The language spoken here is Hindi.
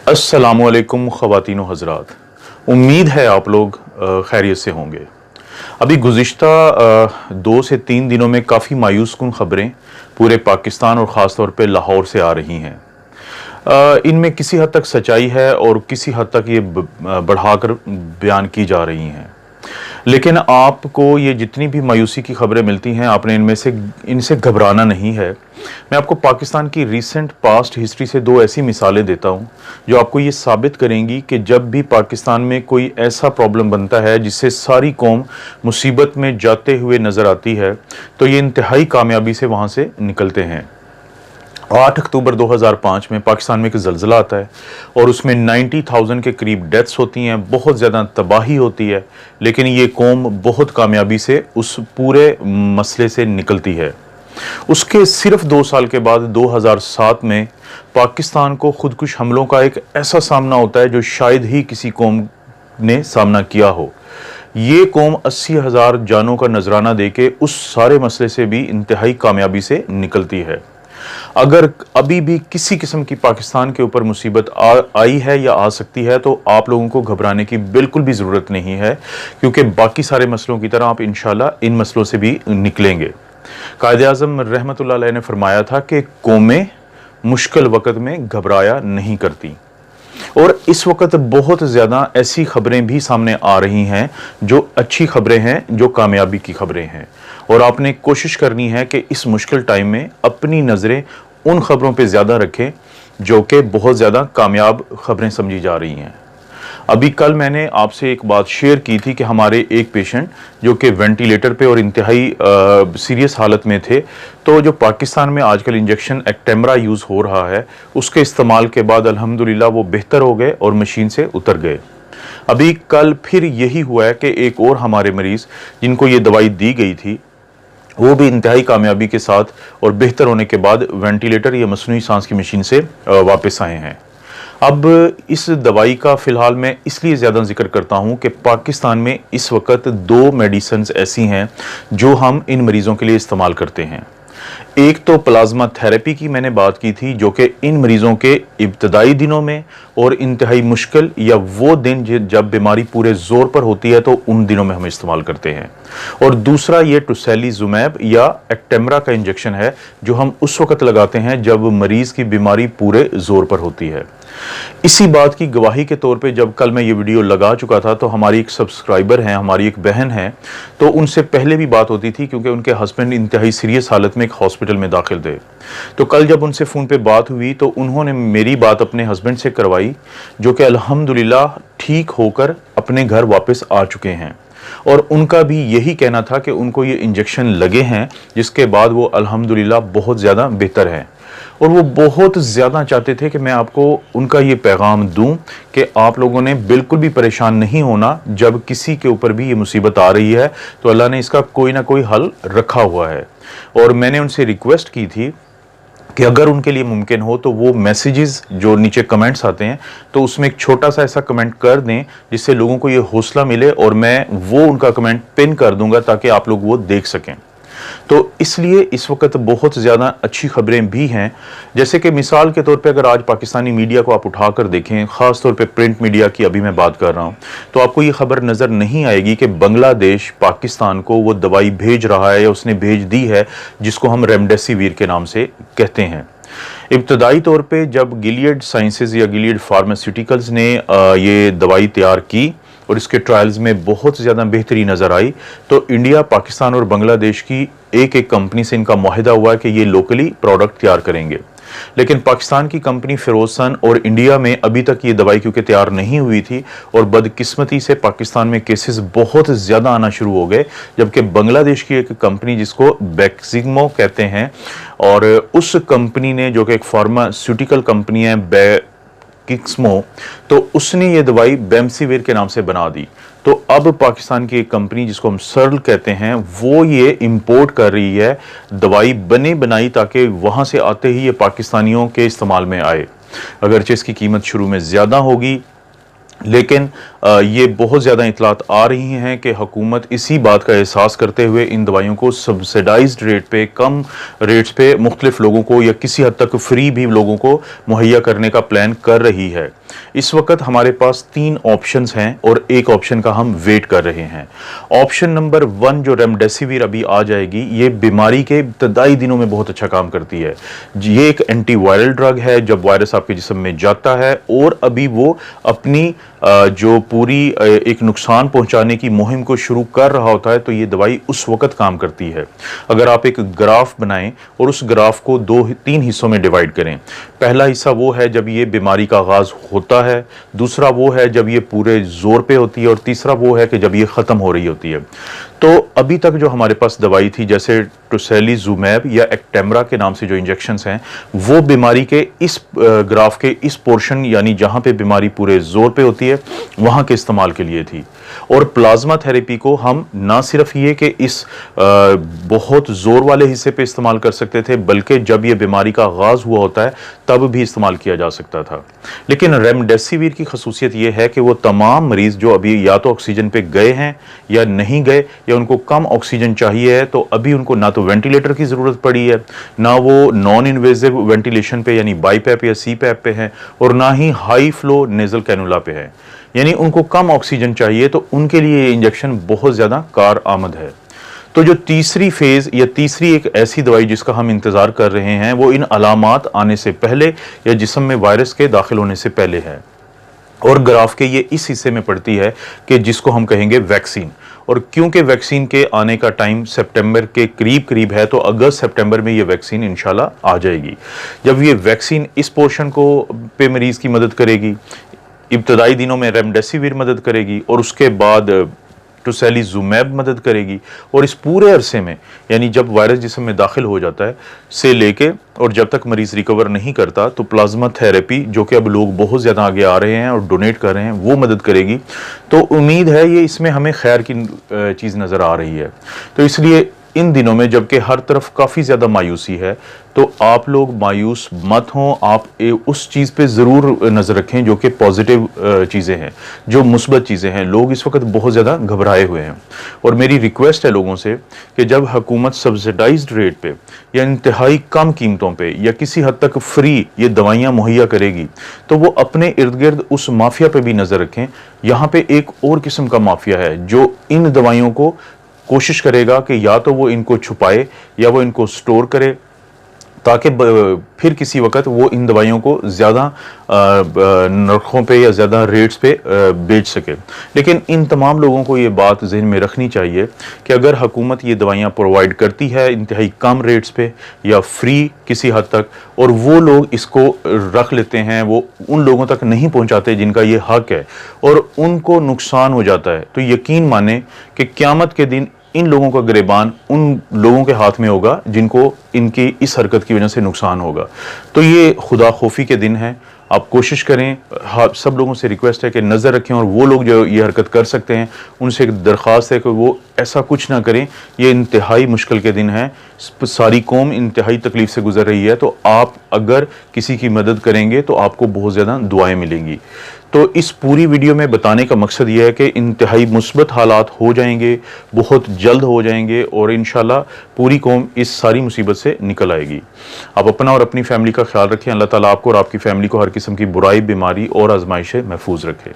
अस्सलामुअलैकुम ख़वातीन व हज़रात, उम्मीद है आप लोग खैरियत से होंगे। अभी गुज़िश्ता 2 से 3 दिनों में काफ़ी मायूस कुन ख़बरें पूरे पाकिस्तान और ख़ास तौर पे लाहौर से आ रही हैं। इनमें किसी हद तक सच्चाई है और किसी हद तक ये बढ़ाकर बयान की जा रही हैं। लेकिन आपको ये जितनी भी मायूसी की खबरें मिलती हैं, आपने इनसे घबराना नहीं है। मैं आपको पाकिस्तान की रीसेंट पास्ट हिस्ट्री से 2 ऐसी मिसालें देता हूं जो आपको ये साबित करेंगी कि जब भी पाकिस्तान में कोई ऐसा प्रॉब्लम बनता है जिससे सारी कौम मुसीबत में जाते हुए नज़र आती है, तो ये इंतहाई कामयाबी से वहाँ से निकलते हैं। 8 अक्टूबर 2005 में पाकिस्तान में एक ज़लज़ला आता है और उसमें 90,000 के करीब डेथ्स होती हैं, बहुत ज़्यादा तबाही होती है, लेकिन ये कौम बहुत कामयाबी से उस पूरे मसले से निकलती है। उसके सिर्फ 2 साल के बाद 2007 में पाकिस्तान को खुदकुश हमलों का एक ऐसा सामना होता है जो शायद ही किसी कौम ने सामना किया हो। ये कौम 80,000 जानों का नजराना देके उस सारे मसले से भी इंतहाई कामयाबी से निकलती है। अगर अभी भी किसी किस्म की पाकिस्तान के ऊपर मुसीबत आई है या आ सकती है, तो आप लोगों को घबराने की बिल्कुल भी ज़रूरत नहीं है, क्योंकि बाकी सारे मसलों की तरह आप इंशाल्लाह इन मसलों से भी निकलेंगे। कायद-ए-आज़म रहमतुल्लाह अलैह ने फरमाया था कि कौमें मुश्किल वक़्त में घबराया नहीं करती, और इस वक्त बहुत ज़्यादा ऐसी खबरें भी सामने आ रही हैं जो अच्छी खबरें हैं, जो कामयाबी की खबरें हैं, और आपने कोशिश करनी है कि इस मुश्किल टाइम में अपनी नज़रें उन खबरों पे ज़्यादा रखें जो कि बहुत ज़्यादा कामयाब खबरें समझी जा रही हैं। अभी कल मैंने आपसे एक बात शेयर की थी कि हमारे एक पेशेंट जो कि वेंटिलेटर पे और इंतहाई सीरियस हालत में थे, तो जो पाकिस्तान में आजकल इंजेक्शन एक्टेमरा यूज़ हो रहा है, उसके इस्तेमाल के बाद अल्हम्दुलिल्लाह वो बेहतर हो गए और मशीन से उतर गए। अभी कल फिर यही हुआ है कि एक और हमारे मरीज़ जिनको ये दवाई दी गई थी, वो भी इंतहाई कामयाबी के साथ और बेहतर होने के बाद वेंटिलेटर या मसनूई सांस की मशीन से वापस आए हैं। अब इस दवाई का फ़िलहाल मैं इसलिए ज़्यादा जिक्र करता हूँ कि पाकिस्तान में इस वक्त 2 मेडिसिन्स ऐसी हैं जो हम इन मरीज़ों के लिए इस्तेमाल करते हैं। एक तो प्लाज्मा थेरेपी की मैंने बात की थी, जो कि इन मरीज़ों के इब्तदाई दिनों में और इंतहाई मुश्किल या वो दिन जब बीमारी पूरे ज़ोर पर होती है, तो उन दिनों में हम इस्तेमाल करते हैं। और दूसरा ये टोसिलिजुमैब या एक्टेमरा का इंजेक्शन है जो हम उस वक्त लगाते हैं जब मरीज़ की बीमारी पूरे ज़ोर पर होती है। इसी बात की गवाही के तौर पे जब कल मैं ये वीडियो लगा चुका था, तो हमारी एक सब्सक्राइबर हैं, हमारी एक बहन है, तो उनसे पहले भी बात होती थी क्योंकि उनके हस्बैंड इंतहाई सीरियस हालत में एक हॉस्पिटल में दाखिल थे। तो कल जब उनसे फ़ोन पे बात हुई तो उन्होंने मेरी बात अपने हस्बैंड से करवाई, जो कि अल्हम्दुलिल्लाह ठीक होकर अपने घर वापस आ चुके हैं, और उनका भी यही कहना था कि उनको ये इंजेक्शन लगे हैं, जिसके बाद वो अल्हम्दुलिल्लाह बहुत ज़्यादा बेहतर हैं। और वो बहुत ज़्यादा चाहते थे कि मैं आपको उनका ये पैगाम दूं कि आप लोगों ने बिल्कुल भी परेशान नहीं होना। जब किसी के ऊपर भी ये मुसीबत आ रही है तो अल्लाह ने इसका कोई ना कोई हल रखा हुआ है। और मैंने उनसे रिक्वेस्ट की थी कि अगर उनके लिए मुमकिन हो तो वो मैसेजेस जो नीचे कमेंट्स आते हैं, तो उसमें एक छोटा सा ऐसा कमेंट कर दें जिससे लोगों को ये हौसला मिले, और मैं वो उनका कमेंट पिन कर दूंगा ताकि आप लोग वो देख सकें। तो इसलिए इस वक्त बहुत ज़्यादा अच्छी खबरें भी हैं, जैसे कि मिसाल के तौर पे अगर आज पाकिस्तानी मीडिया को आप उठाकर देखें, ख़ास तौर पे प्रिंट मीडिया की अभी मैं बात कर रहा हूँ, तो आपको ये खबर नज़र नहीं आएगी कि बांग्लादेश पाकिस्तान को वो दवाई भेज रहा है या उसने भेज दी है जिसको हम रेमडेसिविर के नाम से कहते हैं। इब्तदाई तौर पे जब गिलियड साइंसेज या गिलियड फार्मास्यूटिकल्स ने ये दवाई तैयार की और इसके ट्रायल्स में बहुत ज़्यादा बेहतरी नज़र आई, तो इंडिया, पाकिस्तान और बांग्लादेश की एक एक कंपनी से इनका मुआहिदा हुआ कि ये लोकली प्रोडक्ट तैयार करेंगे। लेकिन पाकिस्तान की कंपनी फिरोजसन और इंडिया में अभी तक ये दवाई क्योंकि तैयार नहीं हुई थी, और बदकिस्मती से पाकिस्तान में केसेस बहुत ज़्यादा आना शुरू हो गए, जबकि बांग्लादेश की एक कंपनी जिसको बैक्सिग्मो कहते हैं, और उस कंपनी ने, जो कि एक फार्मास्यूटिकल कंपनी है किक्समो, तो उसने ये दवाई बेमसिविर के नाम से बना दी। तो अब पाकिस्तान की एक कंपनी जिसको हम सर्ल कहते हैं, वो ये इंपोर्ट कर रही है दवाई बने बनाई, ताकि वहाँ से आते ही ये पाकिस्तानियों के इस्तेमाल में आए। अगरचे इसकी कीमत शुरू में ज़्यादा होगी, लेकिन ये बहुत ज़्यादा इतलात आ रही हैं कि हुकूमत इसी बात का एहसास करते हुए इन दवाइयों को सब्सिडाइज्ड रेट पे, कम रेट्स पे मुख्तलिफ लोगों को या किसी हद तक फ्री भी लोगों को मुहैया करने का प्लान कर रही है। इस वक्त हमारे पास 3 ऑप्शंस हैं और एक ऑप्शन का हम वेट कर रहे हैं। ऑप्शन नंबर 1 जो रेमडेसिविर अभी आ जाएगी, ये बीमारी के इब्तदाई दिनों में बहुत अच्छा काम करती है। ये एक एंटीवायरल ड्रग है, जब वायरस आपके जिस्म में जाता है और अभी वो अपनी जो पूरी एक नुकसान पहुंचाने की मुहिम को शुरू कर रहा होता है, तो ये दवाई उस वक्त काम करती है। अगर आप एक ग्राफ बनाएं और उस ग्राफ को 2-3 हिस्सों में डिवाइड करें, पहला हिस्सा वो है जब ये बीमारी का आगाज होता है, दूसरा वो है जब ये पूरे जोर पे होती है और तीसरा वो है कि जब ये खत्म हो रही होती है। तो अभी तक जो हमारे पास दवाई थी, जैसे टोसिलिजुमैब या एक्टेमरा के नाम से जो इंजेक्शंस हैं, वो बीमारी के इस ग्राफ के इस पोर्शन यानी जहां पे बीमारी पूरे जोर पे होती है वहां के इस्तेमाल के लिए थी। और प्लाज्मा थेरेपी को हम ना सिर्फ ये कि इस बहुत जोर वाले हिस्से पे इस्तेमाल कर सकते थे, बल्कि जब ये बीमारी का आगाज हुआ होता है तब भी इस्तेमाल किया जा सकता था। लेकिन रेमडेसिविर की खसूसियत ये है कि वो तमाम मरीज जो अभी या तो ऑक्सीजन पे गए हैं या नहीं गए या उनको कम ऑक्सीजन चाहिए है, तो अभी उनको ना तो वेंटिलेटर की ज़रूरत पड़ी है, ना वो नॉन इन्वेजिव वेंटिलेशन पे यानी बाईपैप या सीपैप पे है, और ना ही हाई फ्लो नेजल कैनुला पे है, यानी उनको कम ऑक्सीजन चाहिए। तो उनके लिए ये इंजेक्शन बहुत ज़्यादा कार आमद है। तो जो तीसरी फेज या तीसरी एक ऐसी दवाई जिसका हम इंतज़ार कर रहे हैं, वो इन अलामात आने से पहले या जिस्म में वायरस के दाखिल होने से पहले है। और ग्राफ के ये इस हिस्से में पड़ती है कि जिसको हम कहेंगे वैक्सीन। और क्योंकि वैक्सीन के आने का टाइम सितंबर के करीब करीब है, तो अगस्त सितंबर में ये वैक्सीन इंशाल्लाह आ जाएगी। जब ये वैक्सीन इस पोर्शन को पे मरीज़ की मदद करेगी, इब्तदाई दिनों में रेमडेसिविर मदद करेगी और उसके बाद टोसिलिजुमैब मदद करेगी, और इस पूरे अरसे में यानी जब वायरस जिस्म में दाखिल हो जाता है से लेके और जब तक मरीज़ रिकवर नहीं करता, तो प्लाज्मा थेरेपी जो कि अब लोग बहुत ज़्यादा आगे आ रहे हैं और डोनेट कर रहे हैं, वो मदद करेगी। तो उम्मीद है ये इसमें हमें खैर की चीज़ नज़र आ रही है। तो इसलिए इन दिनों में जबकि हर तरफ काफ़ी ज़्यादा मायूसी है, तो आप लोग मायूस मत हों। आप उस चीज़ पे ज़रूर नज़र रखें जो कि पॉजिटिव चीज़ें हैं, जो मुस्बत चीज़ें हैं। लोग इस वक्त बहुत ज़्यादा घबराए हुए हैं, और मेरी रिक्वेस्ट है लोगों से कि जब हुकूमत सब्सिडाइज्ड रेट पे या इंतहाई कम कीमतों पे या किसी हद तक फ्री ये दवाइयाँ मुहैया करेगी, तो वो अपने इर्द गिर्द उस माफिया पे भी नज़र रखें। यहाँ पे एक और किस्म का माफिया है जो इन दवाइयों को कोशिश करेगा कि या तो वो इनको छुपाए या वो इनको स्टोर करे, ताकि फिर किसी वक्त वो इन दवाइयों को ज़्यादा नरखों पे या ज़्यादा रेट्स पे बेच सके। लेकिन इन तमाम लोगों को ये बात जहन में रखनी चाहिए कि अगर हुकूमत ये दवाइयाँ प्रोवाइड करती है इंतहाई कम रेट्स पे या फ्री किसी हद तक, और वो लोग इसको रख लेते हैं, वो उन लोगों तक नहीं पहुँचाते जिनका ये हक है, और उनको नुकसान हो जाता है, तो यकीन माने कि क़यामत के दिन इन लोगों का गिरबान उन लोगों के हाथ में होगा जिनको इनकी इस हरकत की वजह से नुकसान होगा। तो ये खुदा खौफी के दिन है। आप कोशिश करें, हाँ, सब लोगों से रिक्वेस्ट है कि नज़र रखें, और वो लोग जो ये हरकत कर सकते हैं उनसे एक दरख्वास्त है कि वो ऐसा कुछ ना करें। ये इंतहाई मुश्किल के दिन है, सारी कौम इंतहाई तकलीफ से गुजर रही है, तो आप अगर किसी की मदद करेंगे तो आपको बहुत ज़्यादा दुआएं मिलेंगी। तो इस पूरी वीडियो में बताने का मकसद ये है कि इंतहाई मुस्बत हालात हो जाएंगे, बहुत जल्द हो जाएंगे, और इंशाल्लाह पूरी कौम इस सारी मुसीबत से निकल आएगी। आप अपना और अपनी फैमिली का ख्याल रखें। अल्लाह ताला आपको और आपकी फैमिली को हर किस्म की बुराई, बीमारी और आजमाइश से महफूज रखे।